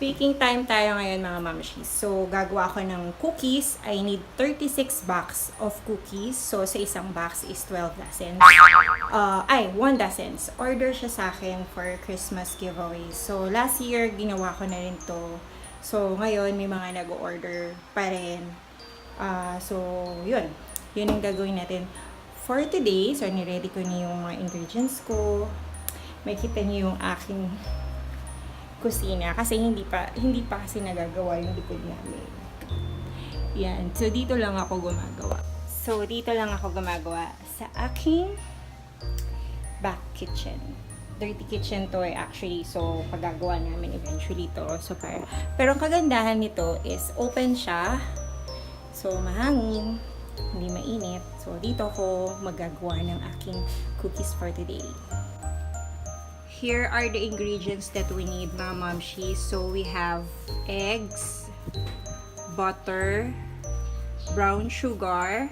Baking time tayo ngayon mga momshies. So, gagawa ko ng cookies. I need 36 box of cookies. So, sa isang box is 12 dozens. 1 dozens. Order siya sa akin for Christmas giveaway. So, last year, ginawa ko na rin to. So, ngayon, may mga nag-order pa rin. So, yun. Yun yung gagawin natin for today. So, niready ko na yung mga ingredients ko. Makita niyo yung aking kusina kasi hindi pa kasi nagagawa yung likod namin. Yan. So dito lang ako gumagawa sa aking back kitchen. Dirty kitchen to actually. So paggagawa namin eventually to. So pero ang kagandahan nito is open siya. So mahangin, hindi mainit. So dito ako magagawa ng aking cookies for today. Here are the ingredients that we need, mga momshies. So we have eggs, butter, brown sugar,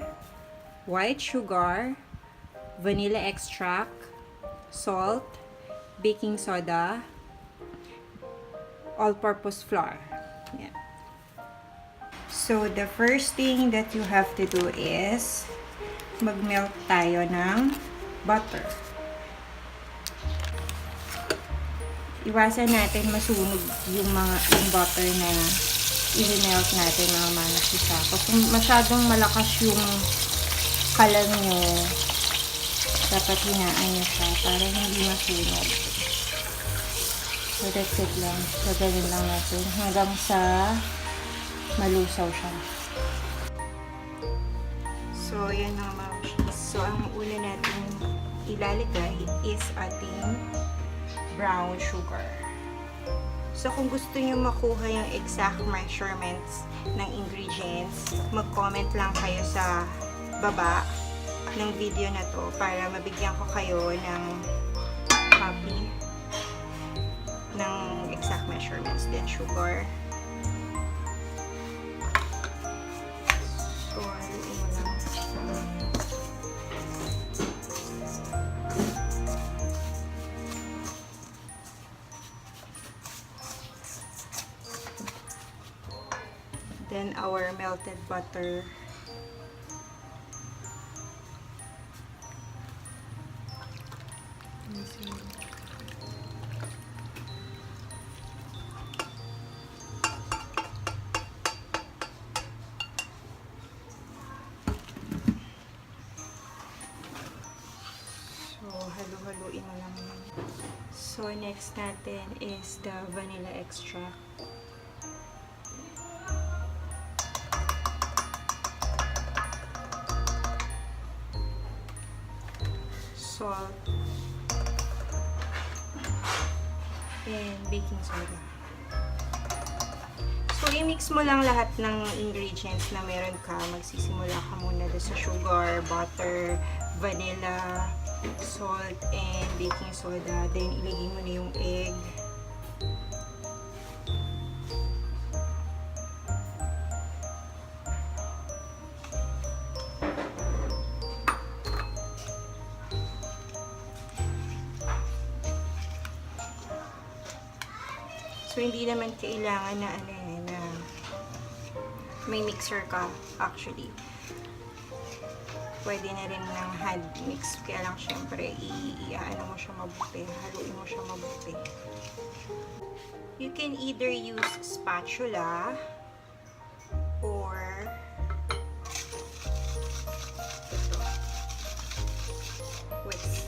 white sugar, vanilla extract, salt, baking soda, all-purpose flour. Yeah. So the first thing that you have to do is mag-melt tayo ng butter. Iwasan natin masunog yung butter na i-melt natin mga momshies. Kung masyadong malakas yung kalan nyo, dapat hinaan nyo siya para hindi masunog. So that's it lang. Gagawin lang natin hanggang sa malusaw siya. So yan mga momshies. So ang una natin ilalagay is ating brown sugar. So, kung gusto niyo makuha yung exact measurements ng ingredients, mag-comment lang kayo sa baba ng video na to para mabigyan ko kayo ng copy ng exact measurements. Then, sugar. So, haluin mo lang. Then our melted butter. So, halu-haluin mo lang. So, next natin is the vanilla extract. Salt, and baking soda. So, i-mix mo lang lahat ng ingredients na meron ka. Magsisimula ka muna sa sugar, butter, vanilla, salt, and baking soda. Then, ilagay mo na yung egg. So, hindi naman kailangan na na may mixer ka actually. Pwede na rin ng hand mix. Kaya lang syempre, i-ano mo siya mabuti. Haluin mo siya mabuti. You can either use spatula or whisk.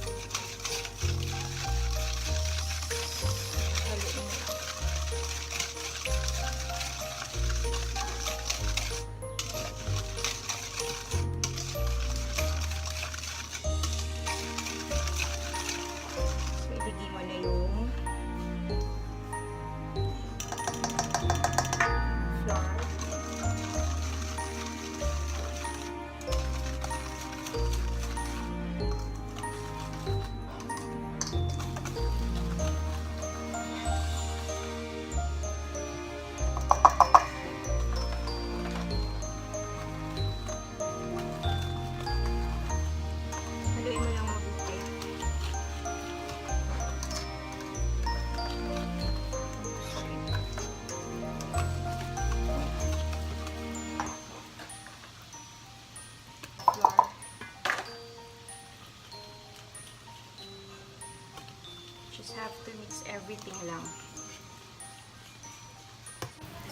just have to mix everything lang.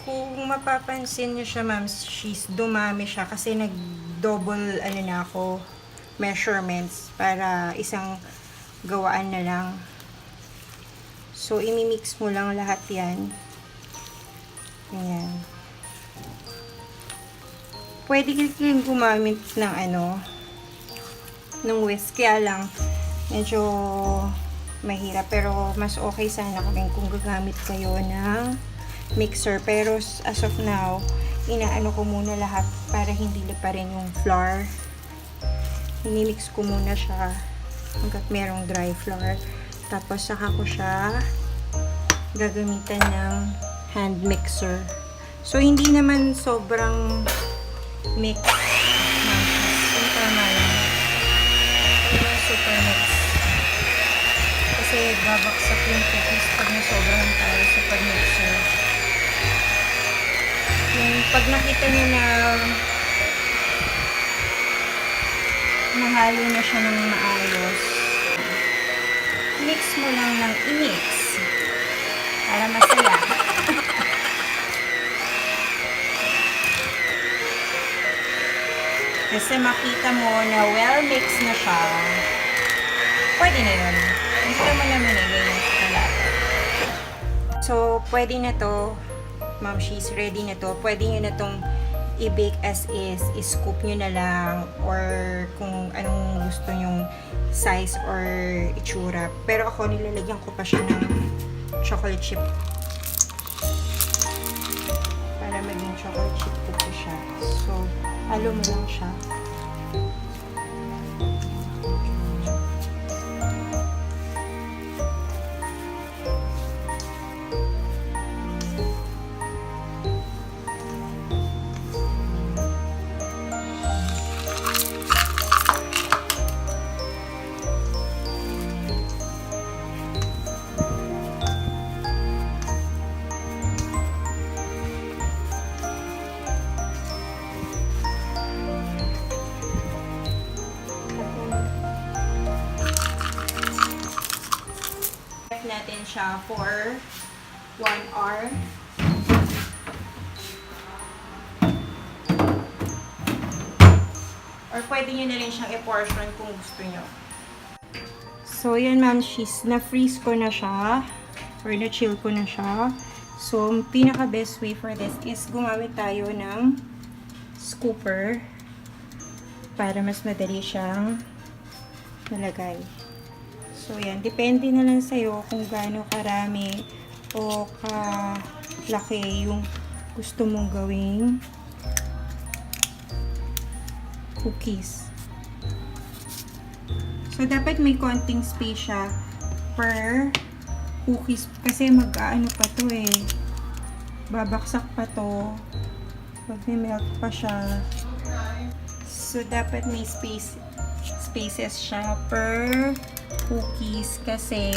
Kung mapapansin niyo siya, momshies, dumami siya kasi nag-double ano na ako measurements para isang gawaan na lang. So, imimix mo lang lahat yan. Ayan. Pwede kayong gumamit ng ng whisk. Kaya lang, medyo mahirap. Pero, mas okay sana kung gagamit kayo ng mixer. Pero as of now, inaano ko muna lahat para hindi liparin yung flour. Inimix ko muna siya hanggat merong dry flour. Tapos saka ko siya gagamitan ng hand mixer. So hindi naman sobrang mix. Yung tama lang. Hindi super mix. Kasi babaksak yung cookies pag na sobrang tayo sa pag-mixer. Pag nakita nyo na nahalo na siya ng maayos, mix mo lang ng i-mix para masaya. Kasi makita mo na well mix na siya, pwede na yun. Nakita mo naman ganyan kalata. So, pwede na to. Momshies, ready na to. Pwede nyo na tong i-bake as is. I-scoop nyo na lang or kung anong gusto nyong size or itsura. Pero ako, nilalagyan ko pa siya ng chocolate chip. Para maging chocolate chip cookie siya. So, halo mo lang siya. Natin siya for 1 hour. Or pwede nyo na rin siyang i-portion kung gusto nyo. So, yan momshies, na-freeze ko na siya or na-chill ko na siya. So, pinaka-best way for this is gumamit tayo ng scooper para mas madali siyang nalagay. So, yan. Depende na lang sa'yo kung gaano karami o kalaki yung gusto mong gawing cookies. So, dapat may konting space siya per cookies. Kasi mag-aano pa to eh. Babaksak pa to. Mag-melt pa siya. So, dapat may spaces siya per cookies kasi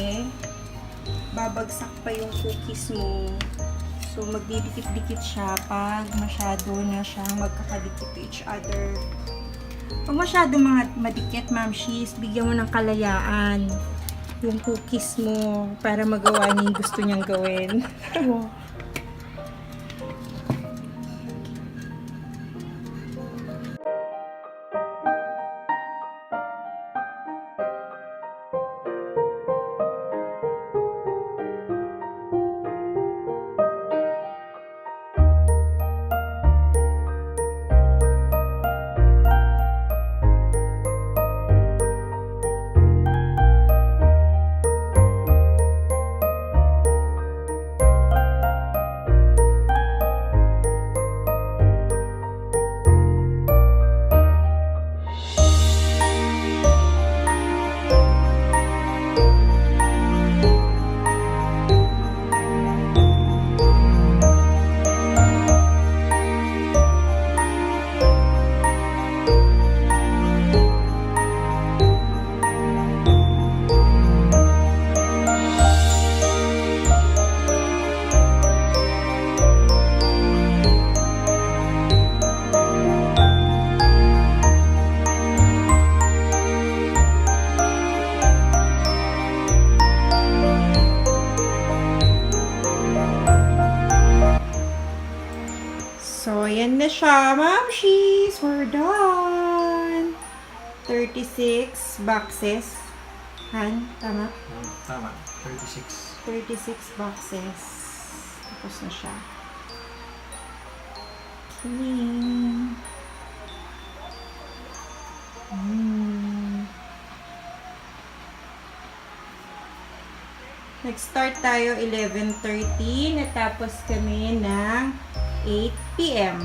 babagsak pa yung cookies mo. So, magdidikit-dikit siya pag masyado na siya magkakadikit to each other. Pag masyado madikit, momshies, bigyan mo ng kalayaan yung cookies mo para magawa niya yung gusto niyang gawin. Wow. siya, momshies! We're done! 36 boxes. Han, tama? Tama. 36. 36 boxes. Tapos na siya. Clean. Nag-start tayo 11:30. Natapos kami ng 8 p.m.